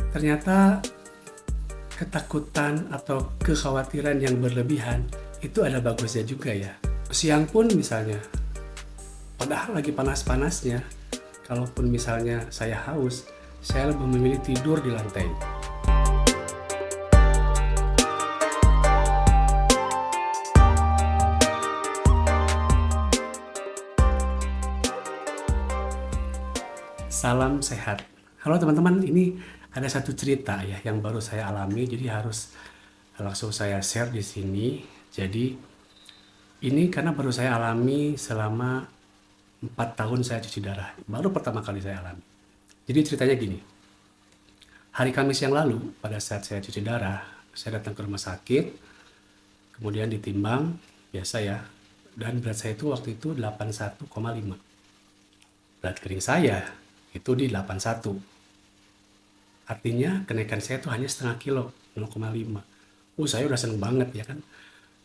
ternyata ketakutan atau kekhawatiran yang berlebihan itu ada bagusnya juga ya. Siang pun misalnya, padahal lagi panas-panasnya, kalaupun misalnya saya haus, saya lebih memilih tidur di lantai. Salam sehat. Halo teman-teman, ini ada satu cerita ya yang baru saya alami, jadi harus langsung saya share di sini. Jadi ini karena baru saya alami selama 4 tahun saya cuci darah. Baru pertama kali saya alami. Jadi ceritanya gini. Hari Kamis yang lalu pada saat saya cuci darah, saya datang ke rumah sakit, kemudian ditimbang, biasa ya. Dan berat saya itu waktu itu 81,5. Berat kering saya itu di 81. Artinya kenaikan saya itu hanya setengah kilo, 0,5. Saya udah seneng banget ya kan.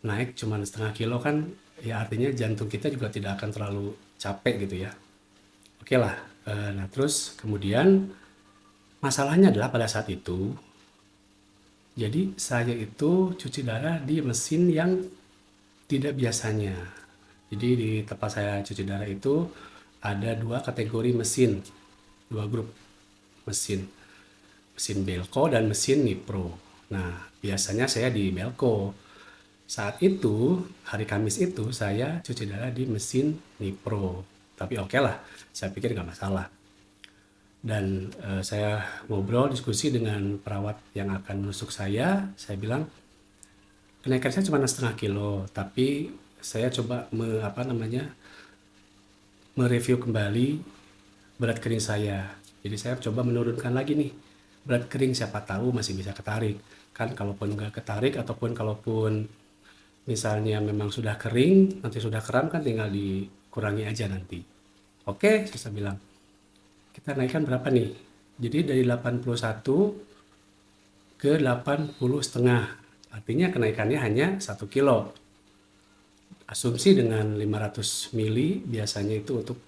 Naik cuma setengah kilo kan, ya artinya jantung kita juga tidak akan terlalu capek gitu ya. Oke lah, nah terus kemudian masalahnya adalah pada saat itu, jadi saya itu cuci darah di mesin yang tidak biasanya. Jadi di tempat saya cuci darah itu ada 2 kategori mesin, 2 grup mesin. Mesin Belco dan mesin Nipro. Nah, biasanya saya di Belco. Saat itu, hari Kamis itu saya cuci darah di mesin Nipro. Tapi oke lah, saya pikir nggak masalah. Dan saya ngobrol, diskusi dengan perawat yang akan menusuk saya bilang, kenaikan saya cuma setengah kilo, tapi saya coba mereview kembali berat kering saya. Jadi saya coba menurunkan lagi nih berat kering, siapa tahu masih bisa ketarik. Kan kalaupun nggak ketarik ataupun kalaupun misalnya memang sudah kering, nanti sudah kram kan tinggal dikurangi aja nanti. Oke, saya bilang. Kita naikkan berapa nih? Jadi dari 81 ke 80 setengah. Artinya kenaikannya hanya 1 kilo. Asumsi dengan 500 mili biasanya itu untuk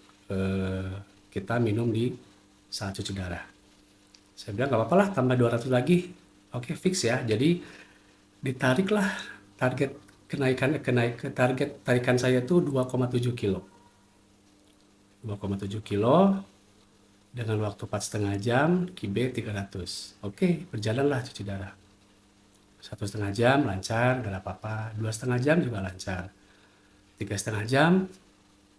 kita minum di saat cuci darah. Saya bilang nggak apa-apa lah, tambah 200 lagi. Oke, fix ya. Jadi ditariklah target target tarikan saya itu 2,7 kilo. 2,7 kilo dengan waktu 4,5 jam, QB 300. Oke, berjalanlah cuci darah. 1,5 jam lancar, nggak ada apa-apa. 2,5 jam juga lancar. 3,5 jam,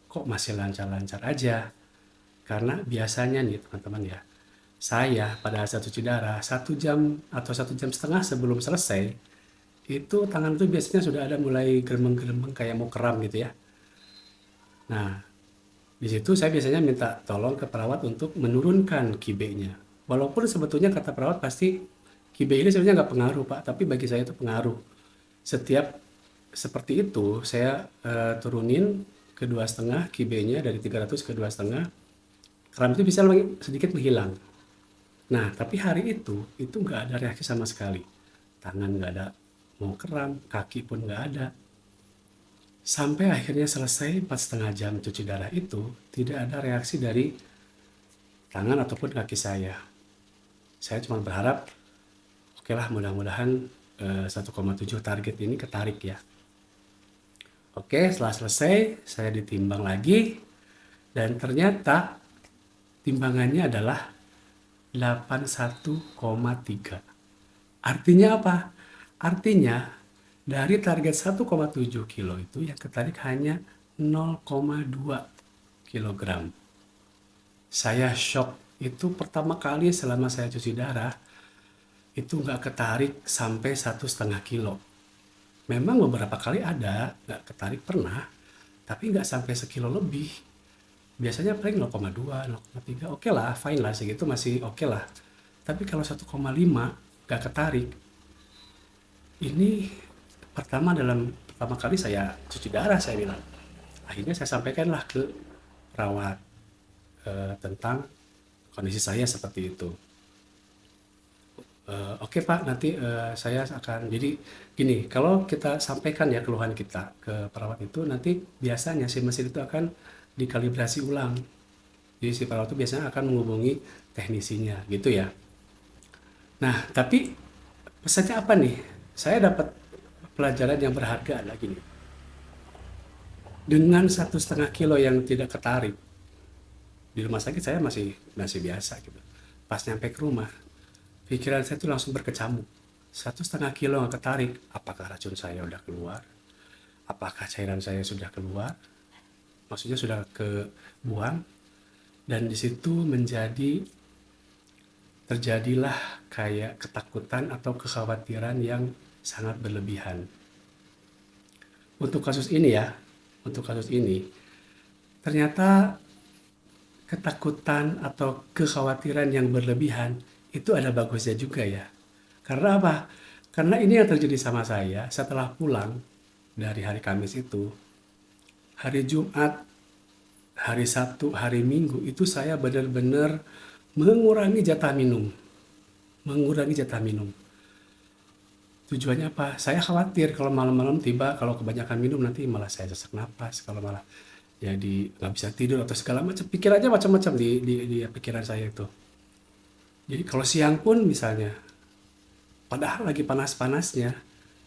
kok masih lancar-lancar aja. Karena biasanya nih teman-teman ya, saya pada saat cuci darah 1 jam atau 1,5 jam sebelum selesai, itu tangan itu biasanya sudah ada mulai geremeng-geremeng kayak mau kram gitu ya. Nah, di situ saya biasanya minta tolong ke perawat untuk menurunkan QB-nya. Walaupun sebetulnya kata perawat pasti QB ini sebenarnya nggak pengaruh Pak, tapi bagi saya itu pengaruh. Setiap seperti itu saya turunin ke 2,5 QB-nya dari 300 ke 2,5, kram itu bisa sedikit menghilang. Nah, tapi hari itu nggak ada reaksi sama sekali. Tangan nggak ada mau kram, kaki pun nggak ada. Sampai akhirnya selesai 4,5 jam cuci darah itu, tidak ada reaksi dari tangan ataupun kaki saya. Saya cuma berharap, oke lah mudah-mudahan 1,7 target ini ketarik ya. Oke, setelah selesai, saya ditimbang lagi, dan ternyata timbangannya adalah 81,3. Artinya apa? Artinya dari target 1,7 kilo itu yang ketarik hanya 0,2 kilogram. Saya shock. Itu pertama kali selama saya cuci darah, itu nggak ketarik sampai 1,5 kilo. Memang beberapa kali ada, nggak ketarik pernah, tapi nggak sampai sekilo lebih. Biasanya paling 0,2, 0,3, oke lah, fine lah, segitu masih oke lah. Tapi kalau 1,5 nggak ketarik, ini pertama kali saya cuci darah, saya bilang. Akhirnya saya sampaikanlah ke perawat tentang kondisi saya seperti itu. Oke Pak, nanti saya akan, jadi gini, kalau kita sampaikan ya keluhan kita ke perawat itu, nanti biasanya si mesin itu akan dikalibrasi ulang. Jadi si perawat itu biasanya akan menghubungi teknisinya gitu ya. Nah, tapi pesannya apa nih? Saya dapat pelajaran yang berharga lagi nih. Dengan 1,5 kilo yang tidak ketarik, di rumah sakit saya masih biasa gitu. Pas nyampe ke rumah, pikiran saya tuh langsung berkecamuk. 1,5 kilo yang ketarik, apakah racun saya udah keluar? Apakah cairan saya sudah keluar? Maksudnya sudah kebuang? Dan di situ terjadilah kayak ketakutan atau kekhawatiran yang sangat berlebihan. Untuk kasus ini ya, untuk kasus ini, ternyata ketakutan atau kekhawatiran yang berlebihan itu ada bagusnya juga ya. Karena apa? Karena ini yang terjadi sama saya setelah pulang dari hari Kamis itu. Hari Jumat, hari Sabtu, hari Minggu itu saya benar-benar mengurangi jatah minum. Mengurangi jatah minum. Tujuannya apa? Saya khawatir kalau malam-malam tiba, kalau kebanyakan minum nanti malah saya sesak napas, kalau malah jadi nggak bisa tidur atau segala macam. Pikirannya macam-macam di pikiran saya itu. Jadi kalau siang pun misalnya, padahal lagi panas-panasnya,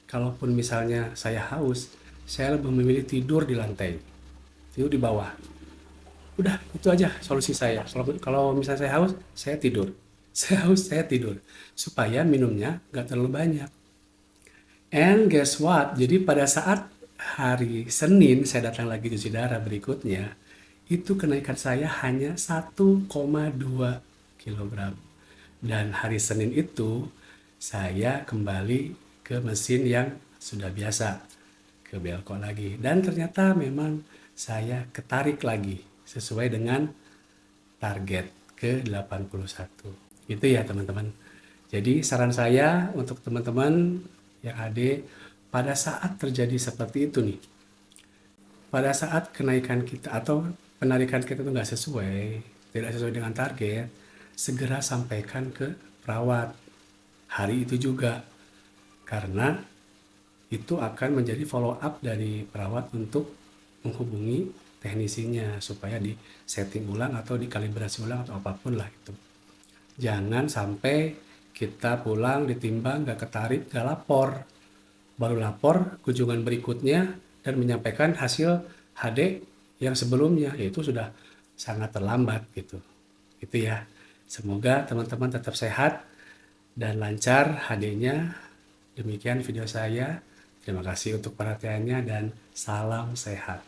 kalaupun misalnya saya haus, saya lebih memilih tidur di lantai, tidur di bawah. Udah, itu aja solusi saya. Kalau misalnya saya haus, saya tidur. Saya haus, saya tidur. Supaya minumnya nggak terlalu banyak. And guess what? Jadi pada saat hari Senin saya datang lagi cuci darah berikutnya, itu kenaikan saya hanya 1,2 kilogram. Dan hari Senin itu saya kembali ke mesin yang sudah biasa, ke belko lagi. Dan ternyata memang saya ketarik lagi sesuai dengan target ke 81. Itu ya teman-teman. Jadi saran saya untuk teman-teman yang ada pada saat terjadi seperti itu nih, pada saat kenaikan kita atau penarikan kita itu nggak sesuai, tidak sesuai dengan target, segera sampaikan ke perawat hari itu juga. Karena itu akan menjadi follow up dari perawat untuk menghubungi teknisinya supaya di setting ulang atau dikalibrasi ulang atau apapun lah itu. Jangan sampai kita pulang ditimbang gak ketarik, gak lapor. Baru lapor kunjungan berikutnya dan menyampaikan hasil HD yang sebelumnya, yaitu sudah sangat terlambat gitu. Itu ya. Semoga teman-teman tetap sehat dan lancar HD-nya. Demikian video saya. Terima kasih untuk perhatiannya dan salam sehat.